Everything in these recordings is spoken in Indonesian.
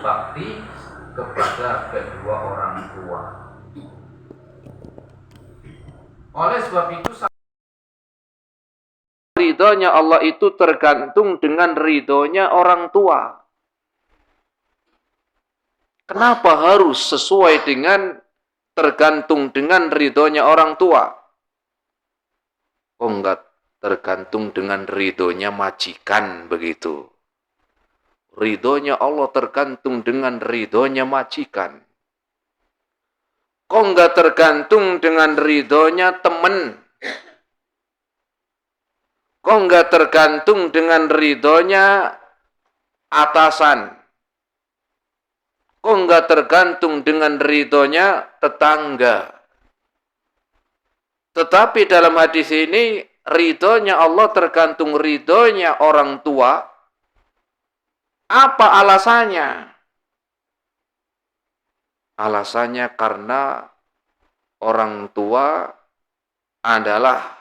berbakti kepada kedua orang tua. Oleh sebab itu, ridhonya Allah itu tergantung dengan ridhonya orang tua. Kenapa harus sesuai dengan tergantung dengan ridhonya orang tua? Oh enggak, tergantung dengan ridhonya majikan begitu. Ridhonya Allah tergantung dengan ridhonya majikan. Kok enggak tergantung dengan ridhonya teman? Kok enggak tergantung dengan ridhonya atasan? Kok enggak tergantung dengan ridhonya tetangga? Tetapi dalam hadis ini, ridhonya Allah tergantung ridhonya orang tua. Apa alasannya? Alasannya karena orang tua adalah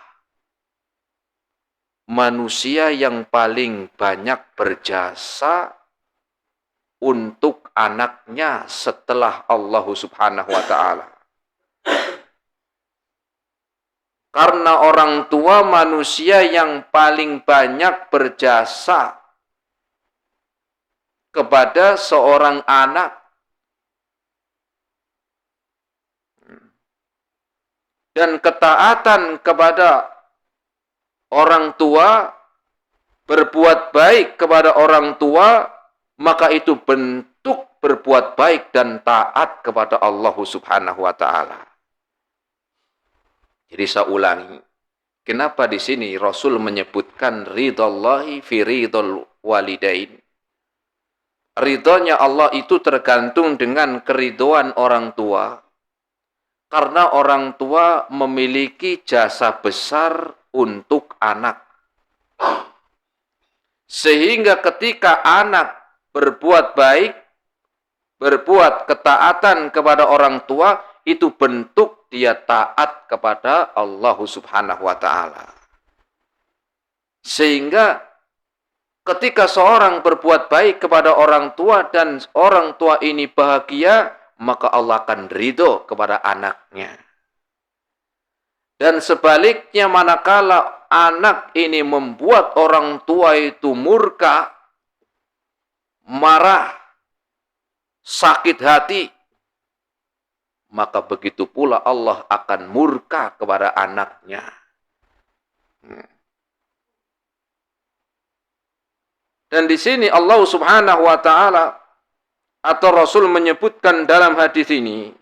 manusia yang paling banyak berjasa untuk anaknya setelah Allah Subhanahu wa ta'ala. Karena orang tua manusia yang paling banyak berjasa kepada seorang anak. Dan ketaatan kepada orang tua, berbuat baik kepada orang tua, maka itu bentuk berbuat baik dan taat kepada Allah Subhanahu wa ta'ala. Jadi saya ulangi, kenapa di sini Rasul menyebutkan ridallahi fi ridal walidain? Ridhonya Allah itu tergantung dengan keridhoan orang tua. Karena orang tua memiliki jasa besar untuk anak. Sehingga ketika anak berbuat baik, berbuat ketaatan kepada orang tua, itu bentuk dia taat kepada Allah Subhanahu wa ta'ala. Sehingga ketika seorang berbuat baik kepada orang tua dan orang tua ini bahagia, maka Allah akan ridho kepada anaknya. Dan sebaliknya manakala anak ini membuat orang tua itu murka, marah, sakit hati, maka begitu pula Allah akan murka kepada anaknya. Dan di sini Allah Subhanahu wa ta'ala atau Rasul menyebutkan dalam hadis ini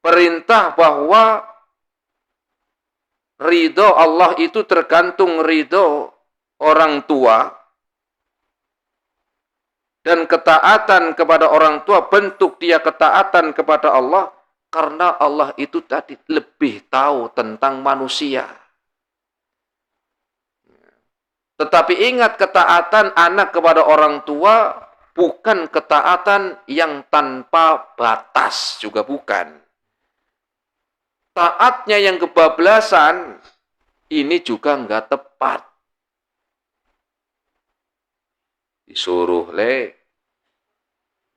perintah bahwa ridho Allah itu tergantung ridho orang tua dan ketaatan kepada orang tua bentuk dia ketaatan kepada Allah karena Allah itu tadi lebih tahu tentang manusia. Tetapi ingat, ketaatan anak kepada orang tua bukan ketaatan yang tanpa batas, juga bukan. Taatnya yang kebablasan, ini juga enggak tepat. Disuruh,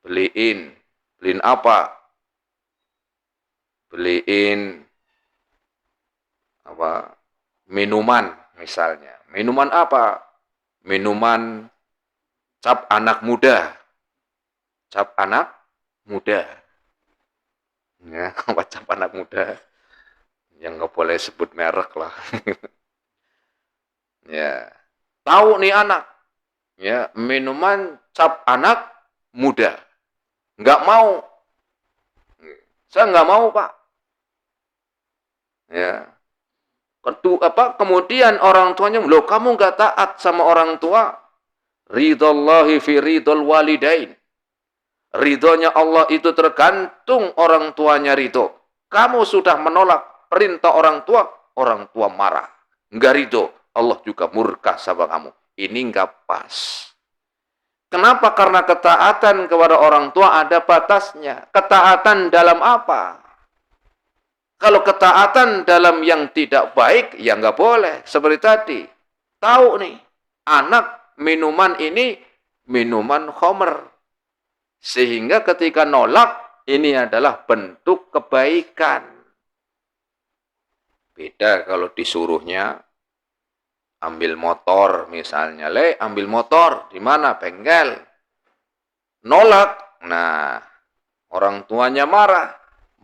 beliin apa? Beliin apa? Minuman misalnya. Minuman apa? Minuman cap anak muda. Cap anak muda. Ya, apa cap anak muda? Yang nggak boleh sebut merek lah. Ya, tahu nih anak. Ya, minuman cap anak muda. Nggak mau. Saya nggak mau, Pak. Ya. Kemudian orang tuanya, loh kamu nggak taat sama orang tua? Ridallahi fi ridal walidain. Ridhonya Allah itu tergantung orang tuanya ridho. Kamu sudah menolak perintah orang tua marah. Nggak ridho, Allah juga murka sama kamu. Ini nggak pas. Kenapa? Karena ketaatan kepada orang tua ada batasnya. Ketaatan dalam apa? Kalau ketaatan dalam yang tidak baik, ya nggak boleh. Seperti tadi. Tahu nih, anak minuman ini minuman khamr. Sehingga ketika nolak, ini adalah bentuk kebaikan. Beda kalau disuruhnya ambil motor misalnya. Ambil motor. Di mana? Bengkel. Nolak. Nah, orang tuanya marah.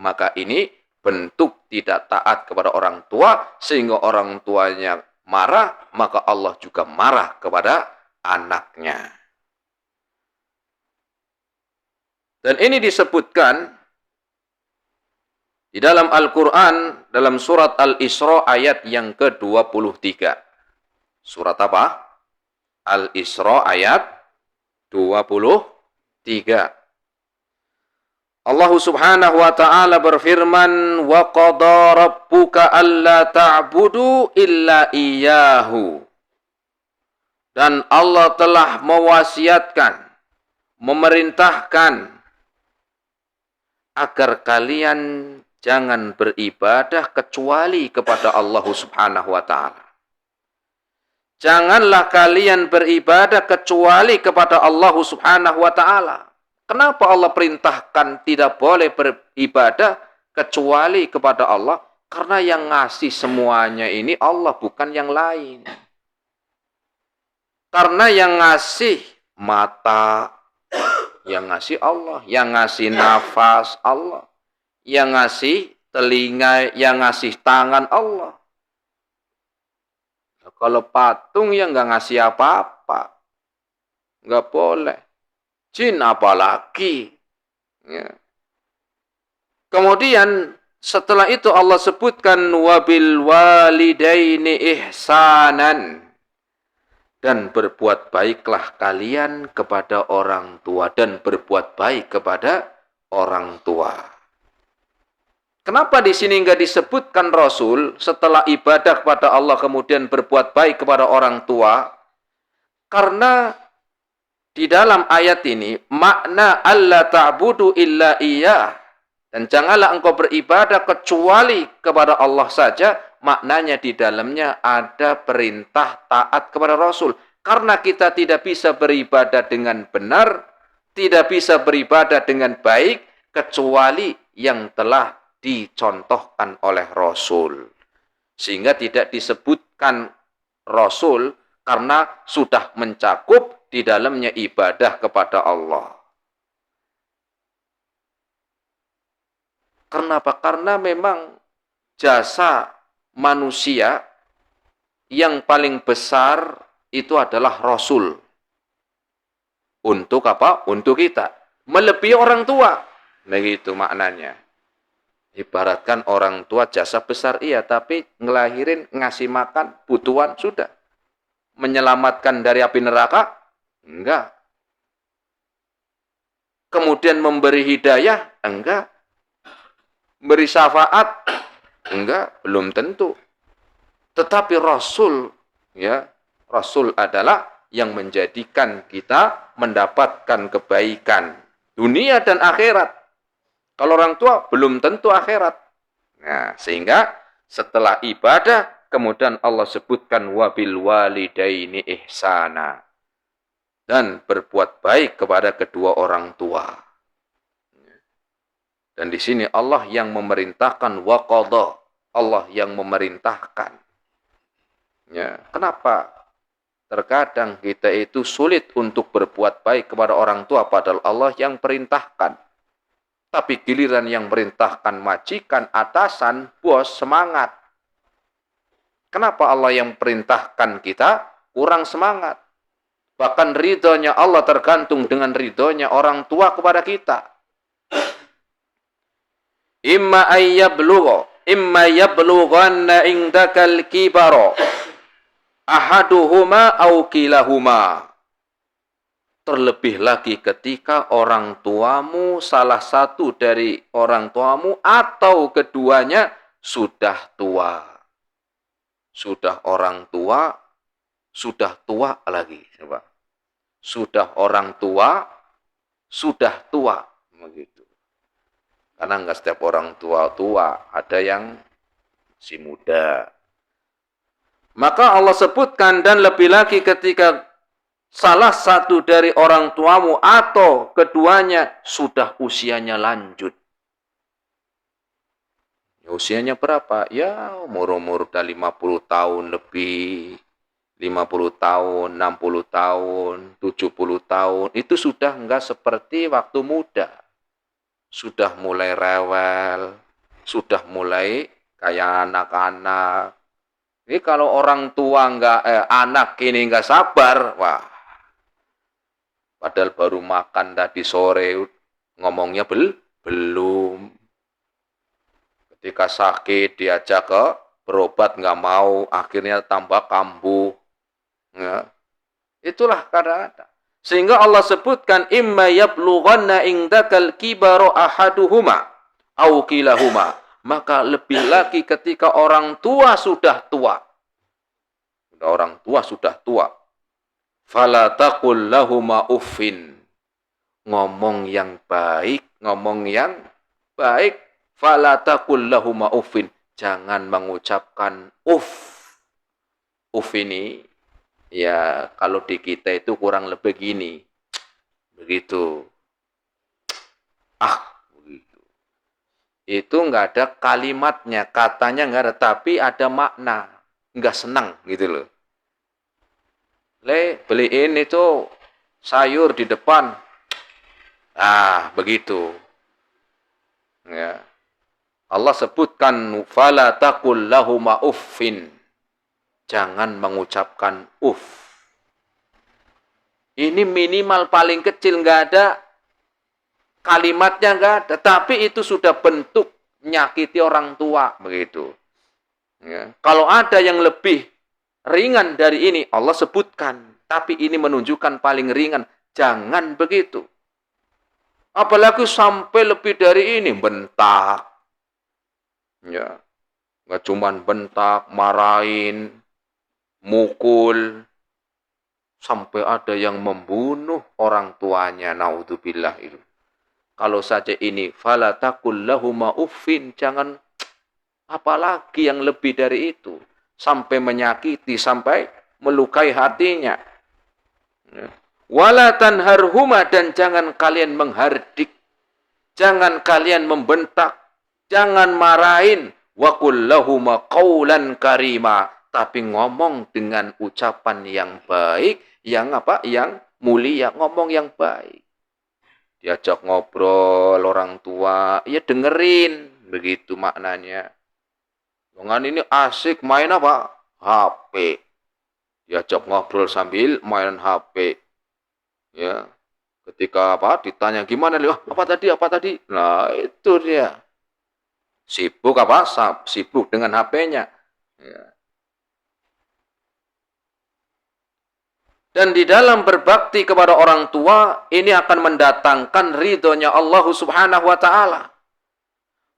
Maka ini bentuk tidak taat kepada orang tua, sehingga orang tuanya marah, maka Allah juga marah kepada anaknya. Dan ini disebutkan di dalam Al-Quran, dalam surat Al-Isra ayat yang ke-23. Surat apa? Al-Isra ayat 23. Allah Subhanahu wa ta'ala berfirman, wa qada rabbuka alla ta'budu illa iyyahu. Dan Allah telah mewasiatkan, memerintahkan agar kalian jangan beribadah kecuali kepada Allah Subhanahu wa ta'ala. Janganlah kalian beribadah kecuali kepada Allah Subhanahu wa ta'ala. Kenapa Allah perintahkan tidak boleh beribadah kecuali kepada Allah? Karena yang ngasih semuanya ini Allah, bukan yang lain. Karena yang ngasih mata, yang ngasih Allah, yang ngasih nafas Allah, yang ngasih telinga, yang ngasih tangan Allah. Nah, kalau patung yang nggak ngasih apa-apa, nggak boleh. Jin apalagi. Ya. Kemudian setelah itu Allah sebutkan wabil walidaini ihsanan. Dan berbuat baiklah kalian kepada orang tua. Dan berbuat baik kepada orang tua. Kenapa di sini enggak disebutkan Rasul setelah ibadah kepada Allah kemudian berbuat baik kepada orang tua? Karena di dalam ayat ini makna alla ta'budu illa iyyah, dan janganlah engkau beribadah kecuali kepada Allah saja, maknanya di dalamnya ada perintah taat kepada Rasul. Karena kita tidak bisa beribadah dengan benar, tidak bisa beribadah dengan baik kecuali yang telah dicontohkan oleh Rasul. Sehingga tidak disebutkan Rasul karena sudah mencakup di dalamnya ibadah kepada Allah. Kenapa? Karena memang jasa manusia yang paling besar itu adalah Rasul. Untuk apa? Untuk kita. Melebihi orang tua. Begitu maknanya. Ibaratkan orang tua jasa besar iya, tapi ngelahirin, ngasih makan, butuhan, sudah. Menyelamatkan dari api neraka? Enggak. Kemudian memberi hidayah? Enggak. Beri syafaat? Enggak, belum tentu. Tetapi Rasul, ya, Rasul adalah yang menjadikan kita mendapatkan kebaikan dunia dan akhirat. Kalau orang tua belum tentu akhirat. Nah, sehingga setelah ibadah kemudian Allah sebutkan wabil walidaini ihsana. Dan berbuat baik kepada kedua orang tua. Dan di sini Allah yang memerintahkan wa qada. Allah yang memerintahkan. Ya, kenapa? Terkadang kita itu sulit untuk berbuat baik kepada orang tua padahal Allah yang perintahkan. Tapi giliran yang perintahkan majikan, atasan, bos, semangat. Kenapa Allah yang perintahkan kita kurang semangat? Bahkan ridhonya Allah tergantung dengan ridhonya orang tua kepada kita. Imma yablughanna indakal kibara ahaduhuma aw kilahuma. Terlebih lagi ketika orang tuamu, salah satu dari orang tuamu atau keduanya sudah tua. Sudah orang tua, sudah tua lagi. Coba. Sudah orang tua, sudah tua. Begitu. Karena enggak setiap orang tua, ada yang si muda. Maka Allah sebutkan dan lebih lagi ketika salah satu dari orang tuamu atau keduanya sudah usianya lanjut. Ya, usianya berapa? Ya, umur-umur udah 50 tahun lebih. 50 tahun, 60 tahun, 70 tahun. Itu sudah enggak seperti waktu muda. Sudah mulai rewel, sudah mulai kayak anak-anak. Ini kalau orang tua anak ini enggak sabar, wah. Padahal baru makan tadi sore, ngomongnya belum. Ketika sakit diajak ke berobat nggak mau, akhirnya tambah kambuh. Ya. Itulah kadang-kadang. Sehingga Allah sebutkan imma yablughanna indakal kibaru ahaduhuma au kilahuma. Maka lebih lagi ketika orang tua sudah tua. Orang tua sudah tua. Fala taqul lahuma uffin. Ngomong yang baik, ngomong yang baik. Fala taqul lahuma uffin. Jangan mengucapkan uff. Uff ini ya kalau di kita itu kurang lebih gini. Begitu. Begitu. Itu enggak ada kalimatnya, katanya enggak ada, tapi ada makna. Enggak senang gitu loh. Beliin itu sayur di depan. Begitu. Ya. Allah sebutkan fala taqul lahuma uffin. Jangan mengucapkan uff. Ini minimal paling kecil, nggak ada kalimatnya, nggak ada. Tapi itu sudah bentuk nyakiti orang tua, begitu. Ya. Kalau ada yang lebih ringan dari ini, Allah sebutkan. Tapi ini menunjukkan paling ringan. Jangan begitu. Apalagi sampai lebih dari ini, bentak. Ya. Nggak cuman bentak, marahin, mukul, sampai ada yang membunuh orang tuanya, naudzubillah itu. Kalau saja ini fala taqul lahuma uffin, jangan apalagi yang lebih dari itu, sampai menyakiti, sampai melukai hatinya. Wala tanharhuma, dan jangan kalian menghardik, jangan kalian membentak, jangan marahin. Wa qul lahuma qaulan karima, tapi ngomong dengan ucapan yang baik, yang apa? Yang mulia, ngomong yang baik. Diajak ngobrol orang tua, ya dengerin, begitu maknanya. Dengan ini asik main apa? HP. Diajak ngobrol sambil main HP. Ya. Ketika ditanya gimana, apa tadi? Nah, itu dia. Sibuk sibuk dengan HP-nya. Ya. Dan di dalam berbakti kepada orang tua, ini akan mendatangkan ridhonya Allah Subhanahu wa ta'ala.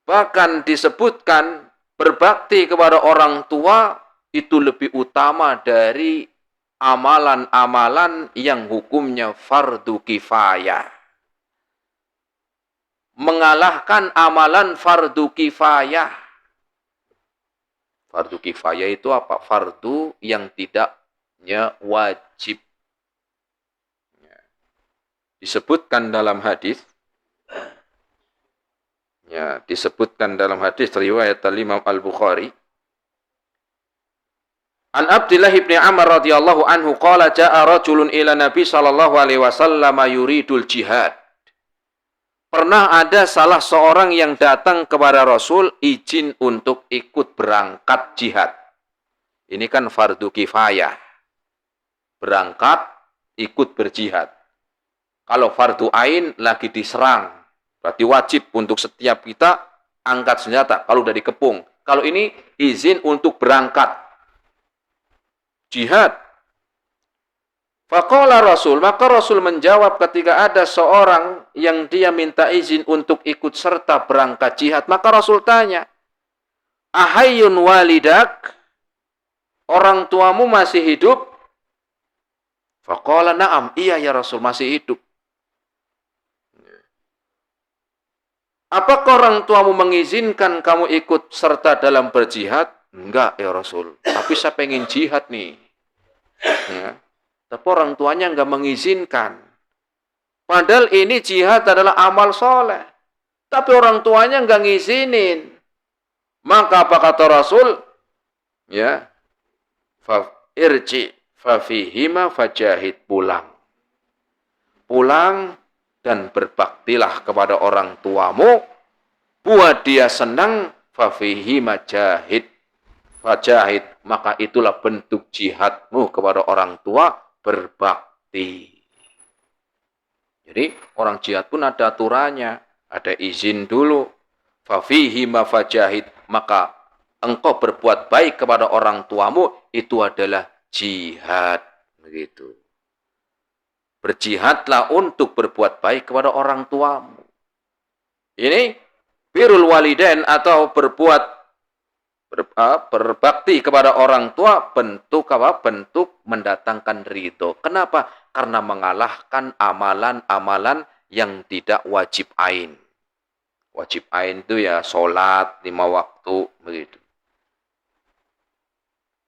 Bahkan disebutkan berbakti kepada orang tua itu lebih utama dari amalan-amalan yang hukumnya fardu kifayah. Mengalahkan amalan fardu kifayah. Fardu kifayah itu apa? Fardu yang tidaknya wajib. Disebutkan dalam hadis. Ya, disebutkan dalam hadis riwayat Imam Al-Bukhari. An Abdullah bin Amr radhiyallahu anhu qala jaa rajulun ila Nabi sallallahu alaihi wasallam yuridul jihad. Pernah ada salah seorang yang datang kepada Rasul izin untuk ikut berangkat jihad. Ini kan fardu kifayah. Berangkat, ikut berjihad. Kalau fardu ain lagi diserang, berarti wajib untuk setiap kita angkat senjata kalau udah dikepung. Kalau ini izin untuk berangkat jihad. Faqala Rasul, maka Rasul menjawab ketika ada seorang yang dia minta izin untuk ikut serta berangkat jihad. Maka Rasul tanya, ahayyun walidak? Orang tuamu masih hidup? Faqala na'am, iya ya Rasul, masih hidup. Apakah orang tuamu mengizinkan kamu ikut serta dalam berjihad? Enggak ya Rasul, tapi saya pengen jihad nih. Ya. Tapi orang tuanya nggak mengizinkan. Padahal ini jihad adalah amal soleh. Tapi orang tuanya nggak ngizinin. Maka apa kata Rasul? Ya, irji fafihima fajahid, pulang. Pulang dan berbaktilah kepada orang tuamu. Buat dia senang, fafihima jahid. Fajahid, maka itulah bentuk jihadmu kepada orang tua, berbakti. Jadi orang jihad pun ada aturannya, ada izin dulu. Fafihima fajahid, maka engkau berbuat baik kepada orang tuamu, itu adalah jihad. Begitu. Berjihadlah untuk berbuat baik kepada orang tuamu. Ini birrul walidain atau berbakti kepada orang tua, bentuk apa? Bentuk mendatangkan ridho. Kenapa? Karena mengalahkan amalan-amalan yang tidak wajib ain. Wajib ain itu ya sholat 5 waktu, begitu.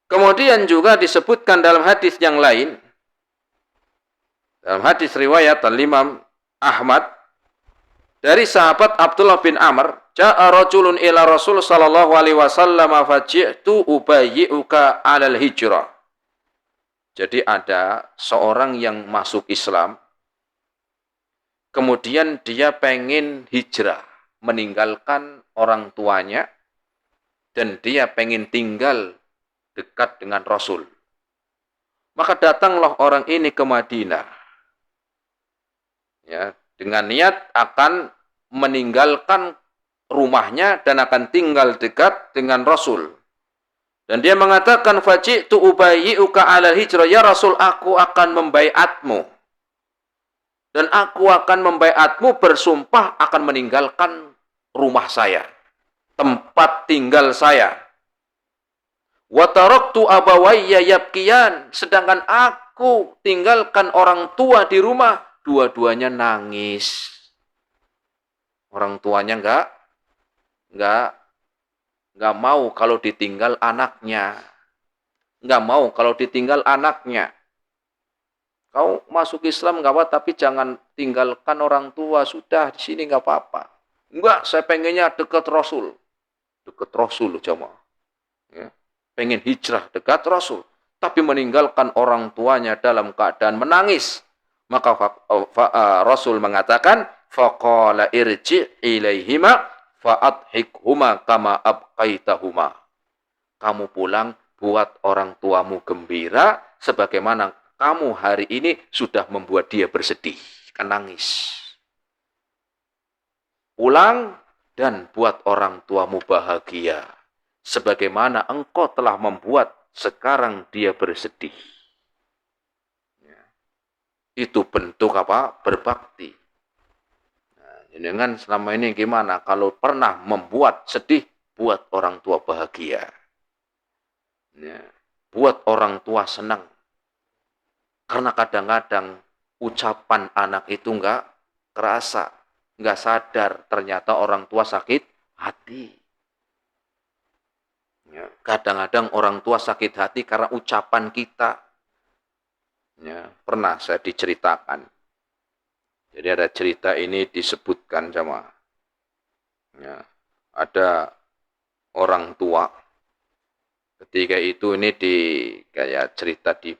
Kemudian juga disebutkan dalam hadis yang lain, dalam hadis riwayat Al-Imam Ahmad, dari sahabat Abdullah bin Amr, ja'a rajulun ila Rasul sallallahu alaihi wasallam faji'tu ubayyi'uka 'alal hijrah. Jadi ada seorang yang masuk Islam, kemudian dia pengen hijrah, meninggalkan orang tuanya, dan dia pengen tinggal dekat dengan Rasul. Maka datanglah orang ini ke Madinah, ya, dengan niat akan meninggalkan rumahnya dan akan tinggal dekat dengan Rasul. Dan dia mengatakan, faji'tu ubayyi'uka 'alal hijrah, ya Rasul, aku akan membaiatmu. Dan aku akan membaiatmu, bersumpah akan meninggalkan rumah saya, tempat tinggal saya. Wa taraktu abawayya yabkiyan, sedangkan aku tinggalkan orang tua di rumah, dua-duanya nangis. Orang tuanya enggak mau kalau ditinggal anaknya. Enggak mau kalau ditinggal anaknya. Kau masuk Islam enggak apa, tapi jangan tinggalkan orang tua. Sudah di sini enggak apa-apa. Enggak, saya pengennya dekat Rasul. Dekat Rasul jamaah. Ya. Pengen hijrah dekat Rasul, tapi meninggalkan orang tuanya dalam keadaan menangis. Maka Rasul mengatakan, faqala irji' ilaihima fa'adhikhuma kama abqaitahuma. Kamu pulang, buat orang tuamu gembira, sebagaimana kamu hari ini sudah membuat dia bersedih, kan nangis. Pulang dan buat orang tuamu bahagia, sebagaimana engkau telah membuat sekarang dia bersedih. Itu bentuk apa? Berbakti. Dengan selama ini gimana? Kalau pernah membuat sedih, buat orang tua bahagia. Ya, buat orang tua senang. Karena kadang-kadang ucapan anak itu enggak kerasa, enggak sadar, ternyata orang tua sakit hati. Ya, kadang-kadang orang tua sakit hati karena ucapan kita. Ya, pernah saya diceritakan. Jadi ada cerita ini disebutkan sama, ya, ada orang tua. Ketika itu ini kayak cerita di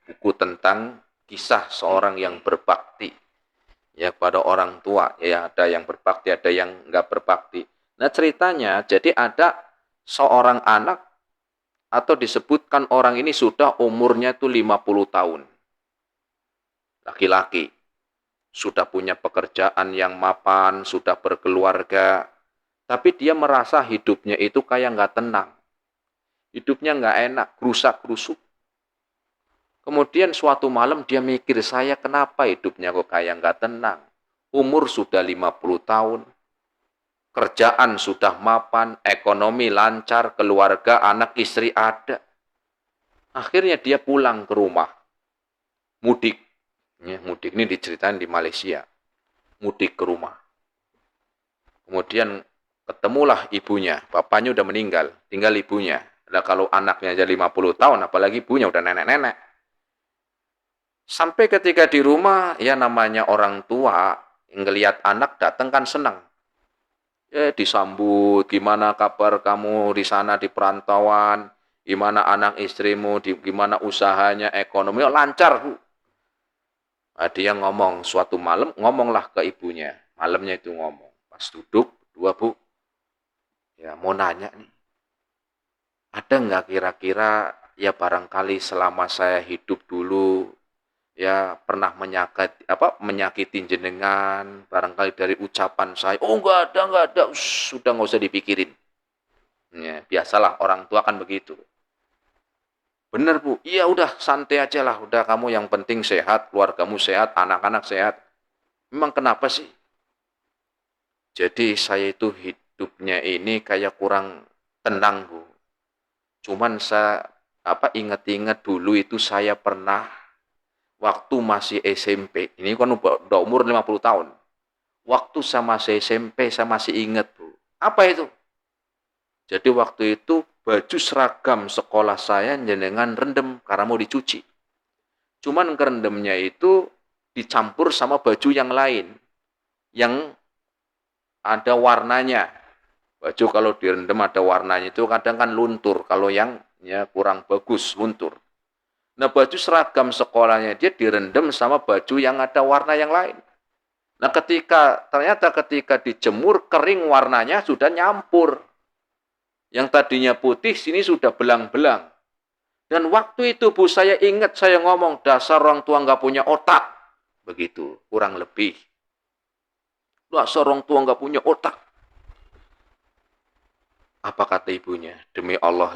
buku tentang kisah seorang yang berbakti ya kepada orang tua. Ya, ada yang berbakti, ada yang enggak berbakti. Nah, ceritanya jadi ada seorang anak, atau disebutkan orang ini sudah umurnya itu 50 tahun. Laki-laki, sudah punya pekerjaan yang mapan, sudah berkeluarga, tapi dia merasa hidupnya itu kayak nggak tenang. Hidupnya nggak enak, gerusak-gerusuk. Kemudian suatu malam dia mikir, saya kenapa hidupnya kok kayak nggak tenang? Umur sudah 50 tahun, kerjaan sudah mapan, ekonomi lancar, keluarga, anak, istri ada. Akhirnya dia pulang ke rumah, mudik. Ya, mudik ini diceritain di Malaysia. Mudik ke rumah. Kemudian ketemulah ibunya. Bapaknya udah meninggal. Tinggal ibunya. Nah, kalau anaknya aja 50 tahun, apalagi ibunya udah nenek-nenek. Sampai ketika di rumah, ya namanya orang tua, ngelihat anak datang kan senang. Ya disambut, gimana kabar kamu di sana di perantauan, gimana anak istrimu, gimana usahanya, ekonomi, oh, lancar Bu. Nah, dia ngomong, suatu malam, ngomonglah ke ibunya. Malamnya itu ngomong. Pas duduk, dua Bu, ya mau nanya nih, ada nggak kira-kira ya barangkali selama saya hidup dulu ya pernah menyakitin jenengan barangkali dari ucapan saya. Oh enggak ada, sudah nggak usah dipikirin. Ya, biasalah orang tua kan begitu. Bener Bu, iya udah santai aja lah, udah kamu yang penting sehat, keluargamu sehat, anak-anak sehat. Memang kenapa sih? Jadi saya itu hidupnya ini kayak kurang tenang Bu. Cuman saya ingat-ingat dulu itu saya pernah waktu masih SMP. Ini kan udah umur 50 tahun. Waktu saya masih SMP saya masih ingat Bu. Apa itu? Jadi waktu itu baju seragam sekolah saya jenengan rendem karena mau dicuci. Cuman kerendamnya itu dicampur sama baju yang lain yang ada warnanya. Baju kalau direndam ada warnanya itu kadang kan luntur. Kalau yang ya kurang bagus luntur. Nah baju seragam sekolahnya dia direndam sama baju yang ada warna yang lain. Nah ternyata ketika dijemur kering warnanya sudah nyampur. Yang tadinya putih sini sudah belang-belang. Dan waktu itu Bu saya ingat saya ngomong dasar orang tua nggak punya otak. Begitu kurang lebih. Dasar orang tua nggak punya otak. Apa kata ibunya? Demi Allah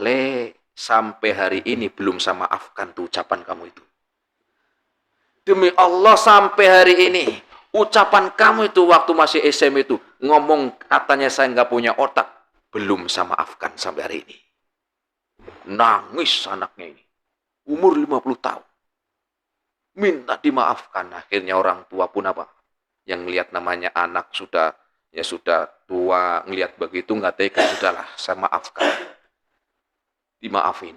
sampai hari ini belum saya maafkan tuh ucapan kamu itu. Demi Allah sampai hari ini ucapan kamu itu waktu masih SM itu ngomong katanya saya nggak punya otak, belum saya maafkan sampai hari ini. Nangis anaknya ini, umur 50 tahun. Minta dimaafkan. Akhirnya orang tua pun apa? Yang melihat namanya anak sudah tua, ngelihat begitu nggak tega, sudahlah saya maafkan. Dimaafin.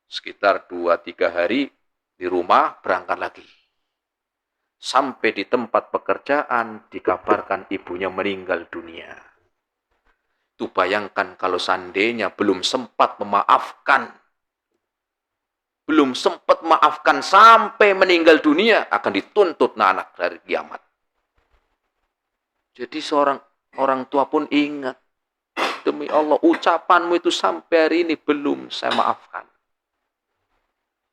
Sekitar 2-3 hari di rumah berangkat lagi. Sampai di tempat pekerjaan dikabarkan ibunya meninggal dunia. Itu bayangkan kalau seandainya belum sempat memaafkan, belum sempat maafkan sampai meninggal dunia, akan dituntut anak dari kiamat. Jadi seorang orang tua pun ingat, demi Allah ucapanmu itu sampai hari ini belum saya maafkan.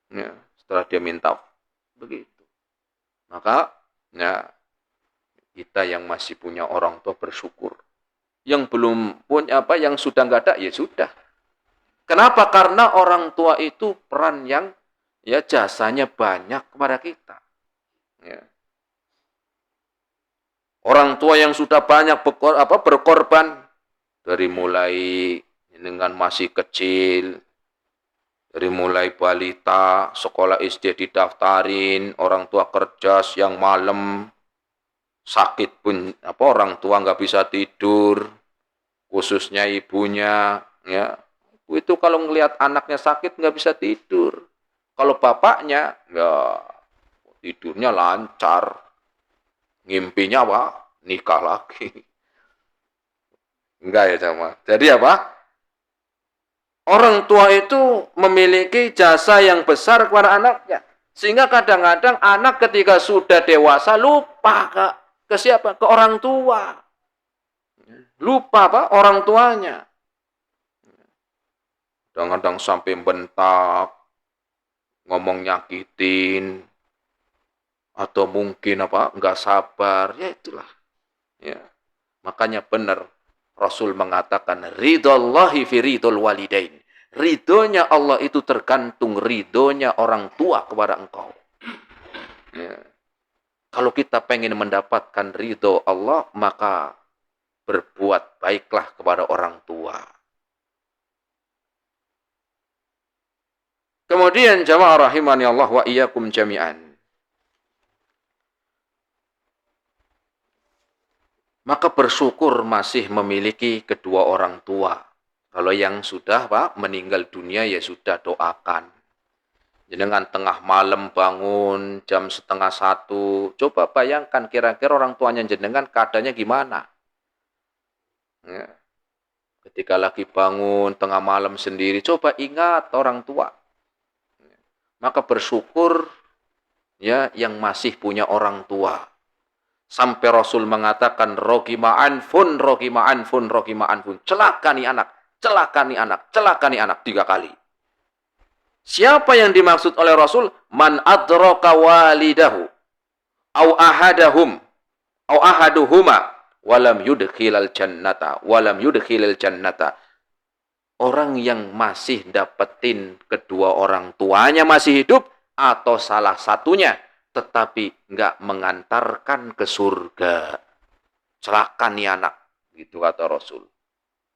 Ya, setelah dia minta begitu. Maka ya kita yang masih punya orang tua bersyukur. Yang belum punya yang sudah nggak ada, ya sudah. Kenapa? Karena orang tua itu peran yang ya jasanya banyak kepada kita. Ya. Orang tua yang sudah banyak berkorban dari mulai dengan masih kecil, dari mulai balita, sekolah SD didaftarin, orang tua kerja siang malam, sakit pun orang tua nggak bisa tidur, khususnya ibunya, ya. Itu kalau ngelihat anaknya sakit nggak bisa tidur. Kalau bapaknya, ya tidurnya lancar, ngimpinya nikah lagi. Enggak ya sama. Jadi orang tua itu memiliki jasa yang besar kepada anaknya. Sehingga kadang-kadang anak ketika sudah dewasa lupa ke siapa? Ke orang tua. Lupa orang tuanya. Kadang-kadang sampai bentak, ngomong nyakitin, atau mungkin nggak sabar. Ya itulah. Ya. Makanya benar Rasul mengatakan ridallahi fi ridul walidain. Ridhonya Allah itu tergantung ridhonya orang tua kepada engkau. Ya. Kalau kita pengen mendapatkan ridho Allah, maka berbuat baiklah kepada orang tua. Kemudian jamaah rahimani Allah wa iyyakum jami'an. Maka bersyukur masih memiliki kedua orang tua. Kalau yang sudah Pak meninggal dunia ya sudah doakan. Jenengan tengah malam bangun jam 12:30, coba bayangkan kira-kira orang tuanya jenengan keadaannya gimana. Ya. Ketika lagi bangun tengah malam sendiri, coba ingat orang tua. Maka bersyukur ya yang masih punya orang tua. Sampai Rasul mengatakan rogima anfun, rogima anfun, rogima anfun. Celaka nih anak, celaka nih anak, celaka nih anak 3 kali. Siapa yang dimaksud oleh Rasul? Man adraka walidahu au ahadahum au ahaduhuma walam yudkhilal jannata walam yudkhilal jannata. Orang yang masih dapetin kedua orang tuanya masih hidup atau salah satunya tetapi enggak mengantarkan ke surga. Celaka nih anak, gitu kata Rasul.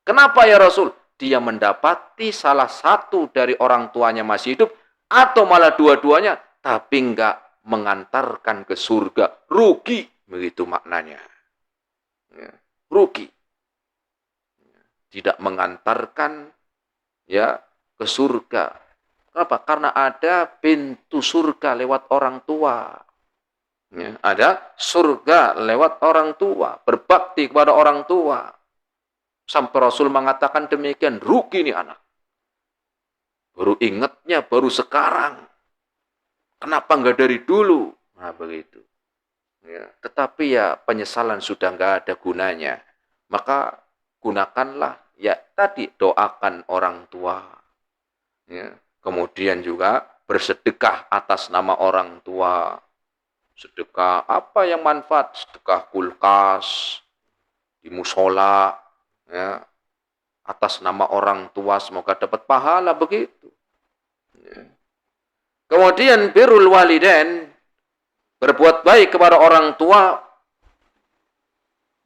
Kenapa ya Rasul? Dia mendapati salah satu dari orang tuanya masih hidup atau malah dua-duanya tapi enggak mengantarkan ke surga. Rugi, begitu maknanya. Ya, rugi. Tidak mengantarkan ya ke surga. Kenapa? Karena ada pintu surga lewat orang tua. Ya, ada surga lewat orang tua, berbakti kepada orang tua. Sampai Rasul mengatakan demikian, rugi nih anak. Baru ingatnya, baru sekarang. Kenapa enggak dari dulu? Nah, begitu. Ya, tetapi ya penyesalan sudah enggak ada gunanya. Maka gunakanlah, ya tadi doakan orang tua. Ya, kemudian juga bersedekah atas nama orang tua. Sedekah apa yang manfaat? Sedekah kulkas, di musola, ya, atas nama orang tua semoga dapat pahala begitu. Ya. Kemudian birrul walidain, berbuat baik kepada orang tua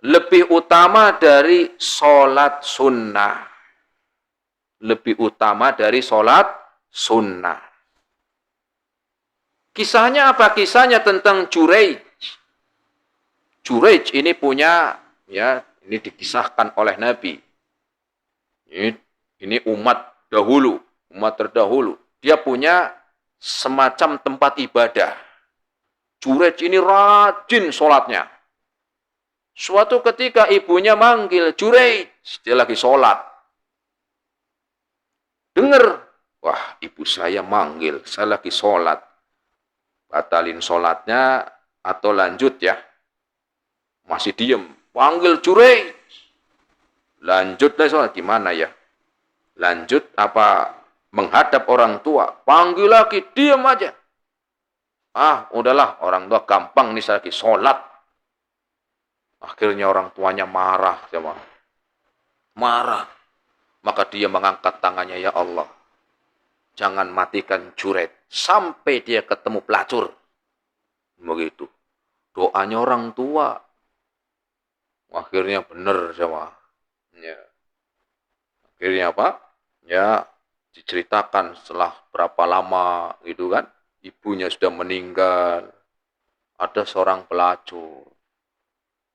lebih utama dari sholat sunnah. Lebih utama dari sholat sunnah. Kisahnya apa? Kisahnya tentang Juraij. Juraij ini punya, ya, ini dikisahkan oleh Nabi. Ini umat dahulu, umat terdahulu. Dia punya semacam tempat ibadah. Juraij ini rajin sholatnya. Suatu ketika ibunya manggil, Juraij, dia lagi sholat. Dengar, wah ibu saya manggil, saya lagi sholat. Batalin sholatnya atau lanjut ya. Masih diem, panggil Juraij. Lanjut deh sholat, gimana ya? Lanjut apa menghadap orang tua? Panggil lagi, diem aja. Ah, udahlah, orang tua gampang nih saya lagi sholat. Akhirnya orang tuanya marah, sama marah. Maka dia mengangkat tangannya, ya Allah, jangan matikan Juraij sampai dia ketemu pelacur. Begitu. Doanya orang tua. Akhirnya benar, sama. Ya. Akhirnya apa? Ya, diceritakan setelah berapa lama gitu kan, ibunya sudah meninggal. Ada seorang pelacur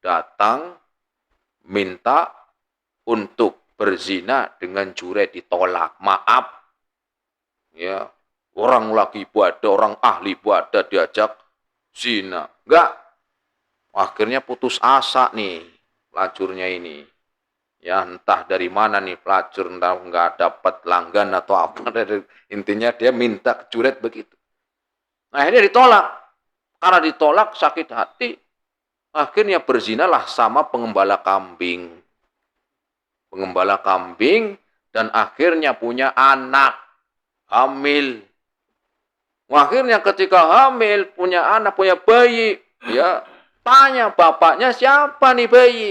datang minta untuk berzina dengan Juraij, ditolak. Maaf. Ya, orang lagi ibadah, orang ahli ibadah diajak zina. Enggak. Akhirnya putus asa nih pelacurnya ini. Ya, entah dari mana nih pelacur, entah nggak dapat langgan atau apa. Intinya dia minta ke Juraij begitu. Nah, akhirnya ditolak. Karena ditolak sakit hati. Akhirnya berzinalah sama pengembala kambing. Pengembala kambing dan akhirnya punya anak. Hamil. Akhirnya ketika hamil, punya anak, punya bayi. Ya, tanya bapaknya siapa nih bayi.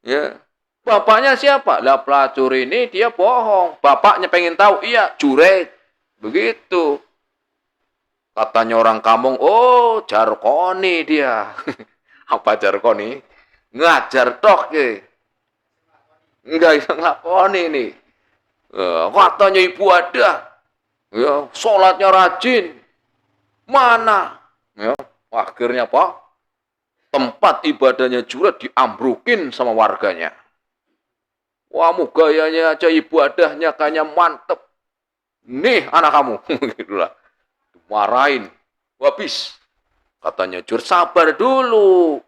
Ya. Bapaknya siapa? Lah pelacur ini dia bohong. Bapaknya pengen tahu, iya Juraij. Begitu. Katanya orang kampung, oh jarkoni dia. Apa jarkoni? Ngajar tok ya. Enggak bisa ngelakoni nih. Katanya ibu ada. Ya, sholatnya rajin. Mana? Ya, akhirnya apa? Tempat ibadahnya Juraij diambrukin sama warganya. Wah, gayanya aja ibadahnya kayaknya mantep. Nih anak kamu. Gitulah. Marahin. Habis. Katanya Jur, sabar dulu.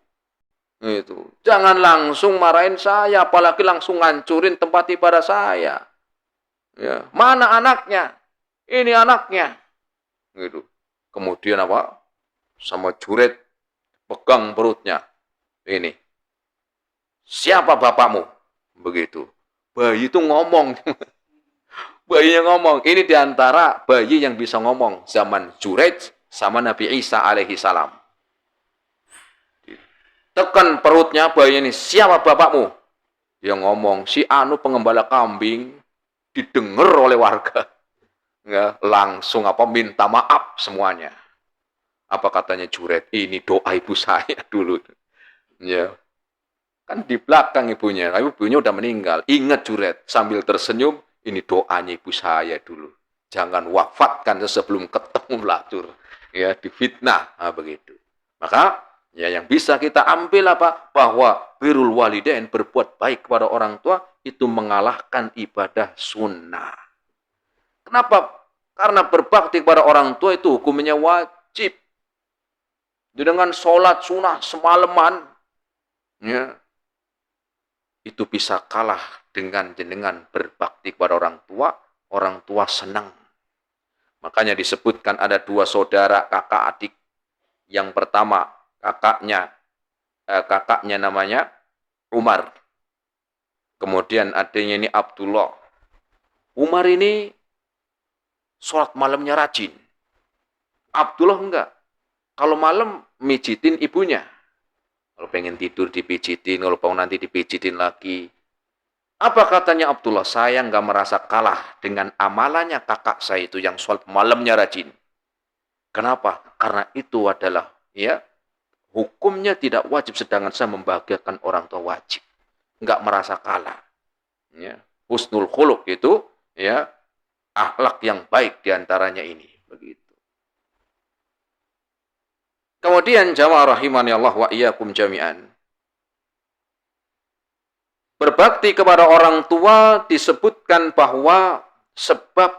Itu. Jangan langsung marahin saya, apalagi langsung ngancurin tempat ibadah saya. Ya, mana anaknya? Ini anaknya. Gitu. Kemudian apa? Sama Juret pegang perutnya. Ini. Siapa bapakmu? Begitu. Bayi itu ngomong. Bayinya ngomong. Ini diantara bayi yang bisa ngomong. Zaman Juret sama Nabi Isa alaihi salam. Tekan perutnya bayi ini. Siapa bapakmu? Dia ngomong. Si Anu pengembala kambing. Didengar oleh warga. Ya, langsung minta maaf semuanya. Apa katanya Juret? Ini doa ibu saya dulu. Ya. Kan di belakang ibunya. Ibunya udah meninggal. Ingat Juret. Sambil tersenyum. Ini doanya ibu saya dulu. Jangan wafatkan sebelum ketemu lacur. Ya, difitnah. Nah, begitu. Maka, ya yang bisa kita ambil apa? Bahwa birrul walidain, berbuat baik kepada orang tua, itu mengalahkan ibadah sunnah. Kenapa? Karena berbakti kepada orang tua itu hukumnya wajib. Dengan sholat sunnah semalaman, ya, itu bisa kalah dengan berbakti kepada orang tua senang. Makanya disebutkan ada dua saudara kakak adik. Yang pertama kakaknya namanya Umar. Kemudian adiknya ini Abdullah. Umar ini sholat malamnya rajin. Abdullah enggak. Kalau malam mijitin ibunya. Kalau pengen tidur dipijitin, kalau bangun nanti dipijitin lagi. Apa katanya Abdullah? Saya nggak merasa kalah dengan amalannya kakak saya itu yang sholat malamnya rajin. Kenapa? Karena itu adalah ya hukumnya tidak wajib, sedangkan saya membahagiakan orang tua wajib. Nggak merasa kalah. Ya. Husnul khuluq itu ya akhlak yang baik diantaranya ini. Begitu. Kemudian jamaah rahimani Allah wa iyyakum jami'an. Berbakti kepada orang tua disebutkan bahwa sebab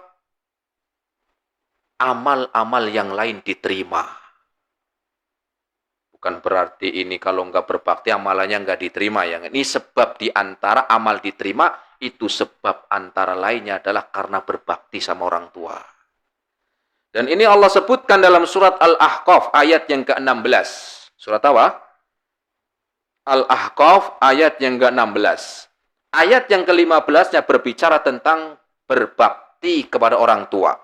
amal-amal yang lain diterima. Bukan berarti ini kalau enggak berbakti amalannya enggak diterima. Ya. Ini sebab di antara amal diterima, itu sebab antara lainnya adalah karena berbakti sama orang tua. Dan ini Allah sebutkan dalam surat Al-Ahqaf ayat yang ke-16. Surat apa? Al-Ahqaf ayat yang ke-16. Ayat yang ke-15-nya berbicara tentang berbakti kepada orang tua.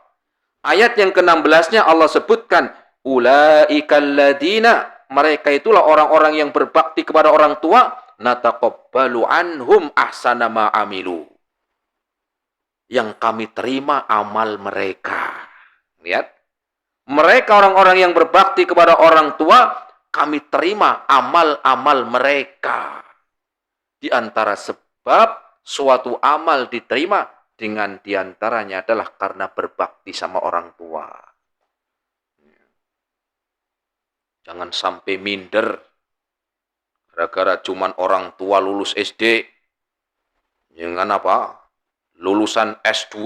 Ayat yang ke-16-nya Allah sebutkan, ulaikal ladina, mereka itulah orang-orang yang berbakti kepada orang tua, nataqabbalu anhum ahsana ma amilu. Yang kami terima amal mereka. Lihat. Mereka orang-orang yang berbakti kepada orang tua, kami terima amal-amal mereka. Di antara sebab suatu amal diterima dengan diantaranya adalah karena berbakti sama orang tua. Jangan sampai minder gara-gara cuman orang tua lulus SD. Jangan apa? Lulusan S2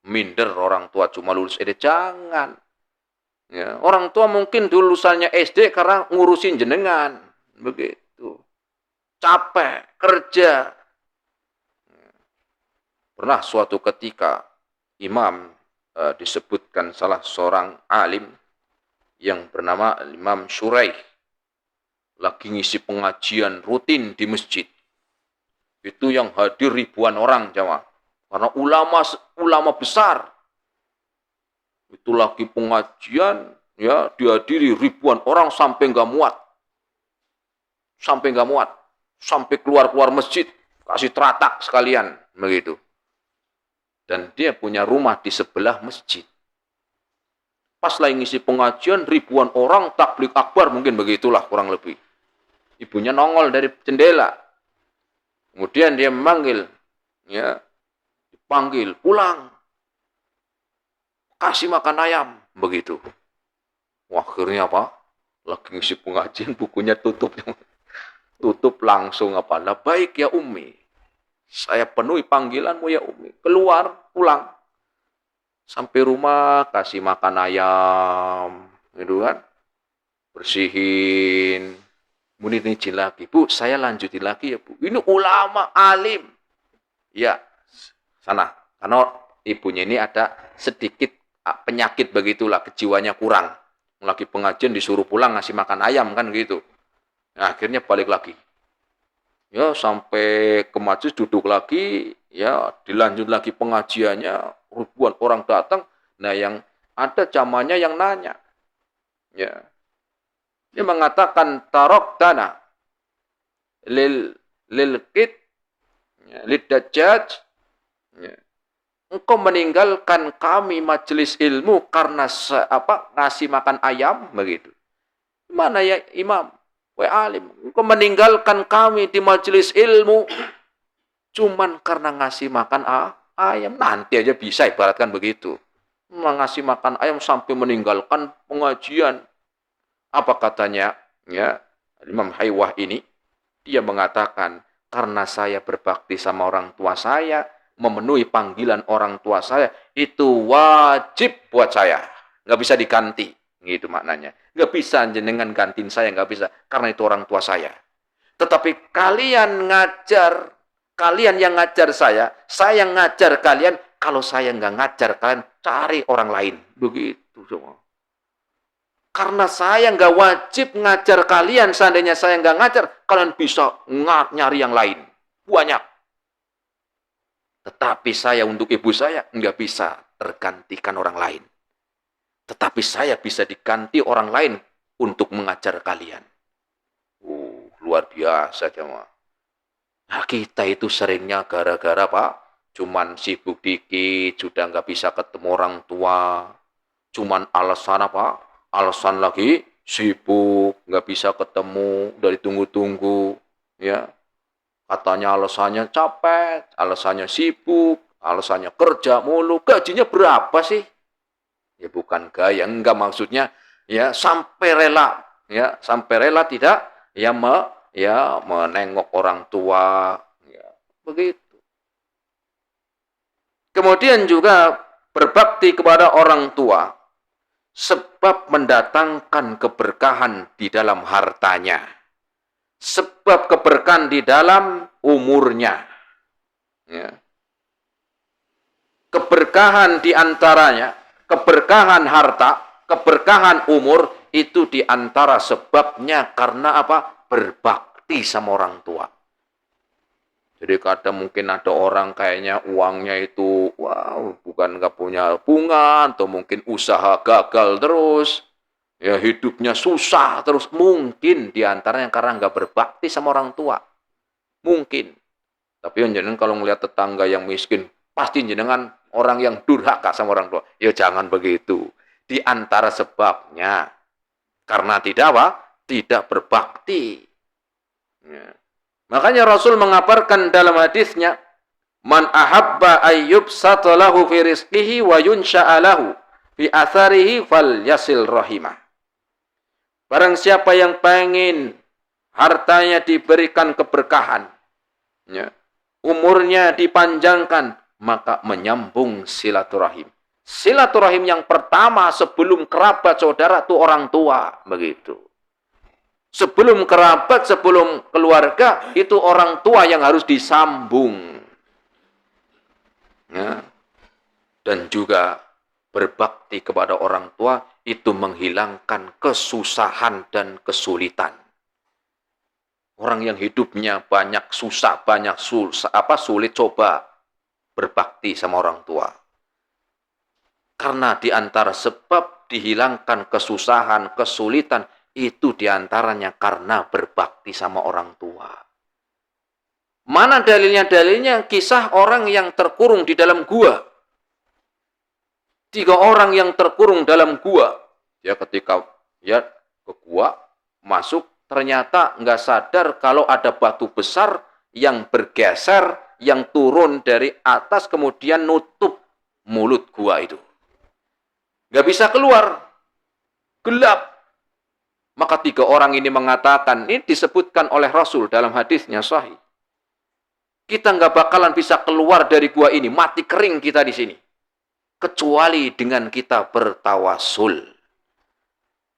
minder orang tua cuma lulus SD. Jangan. Ya, orang tua mungkin lulusannya SD karena ngurusin jenengan. Begitu. Capek, kerja. Pernah suatu ketika imam disebutkan salah seorang alim yang bernama Imam Syuraih lagi ngisi pengajian rutin di masjid. Itu yang hadir ribuan orang, jamaah. Karena ulama besar. Itu lagi pengajian, ya dihadiri ribuan orang sampai nggak muat. Sampai nggak muat. Sampai keluar masjid. Kasih teratak sekalian. Begitu. Dan dia punya rumah di sebelah masjid. Pas lagi ngisi pengajian, ribuan orang takbir akbar. Mungkin begitulah kurang lebih. Ibunya nongol dari jendela. Kemudian dia memanggil. Ya, dipanggil, pulang. Kasih makan ayam. Begitu. Wah, akhirnya apa? Lagi ngisi pengajian, bukunya tutup. Tutup langsung apa? Lah baik ya Umi. Saya penuhi panggilanmu ya Umi. Keluar, pulang. Sampai rumah, kasih makan ayam. Gitu kan. Bersihin. Kemudian izin lagi. Bu, saya lanjutin lagi ya Bu. Ini ulama, alim. Ya, sana. Karena ibunya ini ada sedikit penyakit begitulah. Kejiwanya kurang. Lagi pengajian disuruh pulang ngasih makan ayam kan gitu. Nah, akhirnya balik lagi. Ya, sampai ke majlis duduk lagi. Ya, dilanjut lagi pengajiannya. Ribuan orang datang. Nah, yang ada jamaahnya yang nanya. Ya, dia mengatakan tarok dana lil kit lid dajjaj, ya. Engkau meninggalkan kami majelis ilmu karena ngasih makan ayam begitu. Mana ya imam? Wahai alim, engkau meninggalkan kami di majelis ilmu cuman karena ngasih makan ayam. Nanti aja bisa ibaratkan begitu. Ngasih makan ayam sampai meninggalkan pengajian. Apa katanya? Ya, Imam Haywah ini dia mengatakan, karena saya berbakti sama orang tua saya, memenuhi panggilan orang tua saya, itu wajib buat saya. Nggak bisa diganti. Gitu maknanya. Nggak bisa jenengan gantiin saya, nggak bisa. Karena itu orang tua saya. Tetapi kalian yang ngajar saya yang ngajar kalian, kalau saya nggak ngajar kalian, cari orang lain. Begitu semua. Karena saya nggak wajib ngajar kalian, seandainya saya nggak ngajar, kalian bisa nyari yang lain. Banyak. Tetapi saya untuk ibu saya nggak bisa tergantikan orang lain. Tetapi saya bisa diganti orang lain untuk mengajar kalian. Luar biasa jemaah. Nah, kita itu seringnya gara-gara Pak, cuman sibuk dikit, sudah nggak bisa ketemu orang tua. Cuman alasan apa? Alasan lagi sibuk, nggak bisa ketemu, dari tunggu-tunggu, ya. Katanya alasannya capek, alasannya sibuk, alasannya kerja mulu. Gajinya berapa sih? Ya bukan gaya, enggak maksudnya ya sampai rela tidak menengok orang tua, ya, begitu. Kemudian juga berbakti kepada orang tua sebab mendatangkan keberkahan di dalam hartanya, sebab keberkahan di dalam umurnya, ya. Keberkahan di antaranya, keberkahan harta, keberkahan umur, itu di antara sebabnya karena apa? Berbakti sama orang tua. Jadi kadang mungkin ada orang kayaknya uangnya itu, bukan nggak punya tabungan, atau mungkin usaha gagal terus, ya hidupnya susah terus, mungkin diantaranya karena nggak berbakti sama orang tua. Mungkin. Tapi jenengan kalau melihat tetangga yang miskin, pasti jenengan orang yang durhaka sama orang tua. Ya jangan begitu. Di antara sebabnya, karena tidak berbakti. Ya. Makanya Rasul mengabarkan dalam hadisnya, man ahabba ayyub satalahu fi rizqihi wa yunsha'alahu fi atharihi fal yasil rahimah. Barang siapa yang pengen hartanya diberikan keberkahan, ya, umurnya dipanjangkan, maka menyambung silaturahim. Silaturahim yang pertama sebelum kerabat saudara itu orang tua, begitu. Sebelum kerabat, sebelum keluarga, itu orang tua yang harus disambung. Ya. Dan juga berbakti kepada orang tua, itu menghilangkan kesusahan dan kesulitan. Orang yang hidupnya banyak susah, banyak sulit, coba berbakti sama orang tua. Karena di antara sebab dihilangkan kesusahan, kesulitan, itu diantaranya karena berbakti sama orang tua. Mana dalilnya? Dalilnya kisah orang yang terkurung di dalam gua. 3 orang yang terkurung dalam gua. Ya ketika ke gua, masuk, ternyata nggak sadar kalau ada batu besar yang bergeser, yang turun dari atas, kemudian nutup mulut gua itu. Nggak bisa keluar. Gelap. Maka 3 orang ini mengatakan, ini disebutkan oleh Rasul dalam hadisnya sahih. Kita nggak bakalan bisa keluar dari gua ini, mati kering kita di sini. Kecuali dengan kita bertawasul.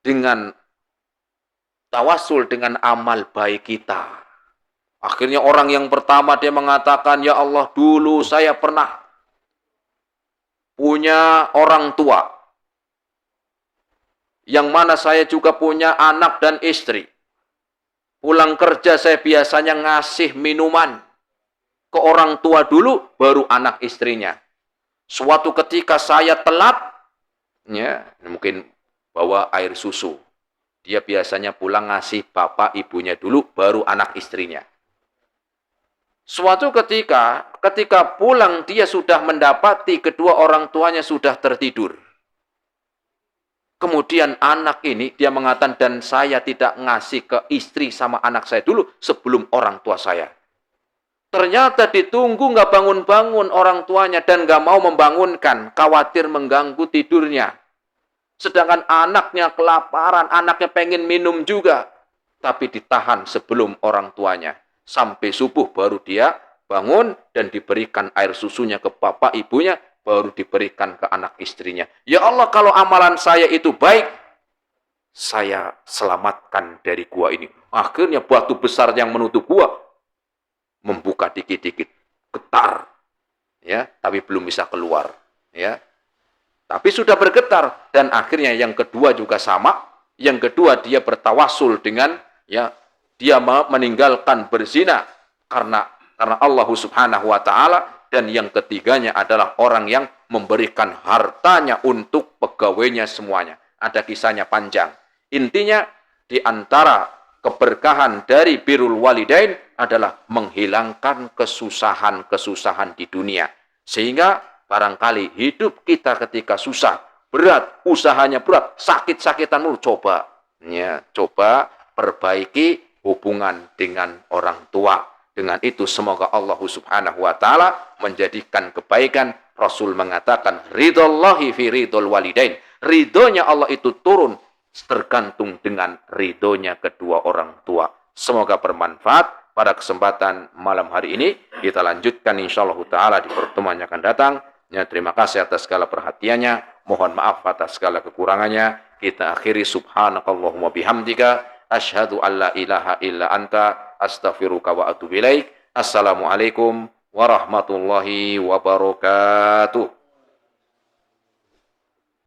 Dengan tawasul dengan amal baik kita. Akhirnya orang yang pertama dia mengatakan, ya Allah, dulu saya pernah punya orang tua. Yang mana saya juga punya anak dan istri. Pulang kerja saya biasanya ngasih minuman ke orang tua dulu, baru anak istrinya. Suatu ketika saya telat, ya, mungkin bawa air susu. Dia biasanya pulang ngasih bapak ibunya dulu, baru anak istrinya. Suatu ketika pulang dia sudah mendapati kedua orang tuanya sudah tertidur. Kemudian anak ini dia mengatakan, dan saya tidak ngasih ke istri sama anak saya dulu sebelum orang tua saya. Ternyata ditunggu nggak bangun-bangun orang tuanya dan nggak mau membangunkan, khawatir mengganggu tidurnya. Sedangkan anaknya kelaparan, anaknya pengen minum juga. Tapi ditahan sebelum orang tuanya. Sampai subuh baru dia bangun dan diberikan air susunya ke bapak ibunya, baru diberikan ke anak istrinya. Ya Allah, kalau amalan saya itu baik, saya selamatkan dari gua ini. Akhirnya batu besar yang menutup gua membuka dikit-dikit, getar, ya, tapi belum bisa keluar, ya. Tapi sudah bergetar, dan akhirnya yang kedua juga sama. Yang kedua dia bertawasul dengan, ya, dia meninggalkan berzina karena Allah Subhanahu wa taala, dan yang ketiganya adalah orang yang memberikan hartanya untuk pegawainya semuanya. Ada kisahnya panjang. Intinya di antara keberkahan dari birrul walidain adalah menghilangkan kesusahan-kesusahan di dunia. Sehingga barangkali hidup kita ketika susah, berat, usahanya berat, sakit-sakitan mulu, coba perbaiki hubungan dengan orang tua. Dengan itu semoga Allah Subhanahu wa taala menjadikan kebaikan. Rasul mengatakan, ridhallahi fi ridhol walidain. Ridhonya Allah itu turun tergantung dengan ridhonya kedua orang tua. Semoga bermanfaat. Pada kesempatan malam hari ini kita lanjutkan insyaallah taala di pertemuan yang akan datang. Ya, terima kasih atas segala perhatiannya. Mohon maaf atas segala kekurangannya. Kita akhiri subhanakallahumma bihamdika asyhadu an la ilaha illa anta astaghfiruka wa atubu ilaik. Assalamualaikum warahmatullahi wabarakatuh.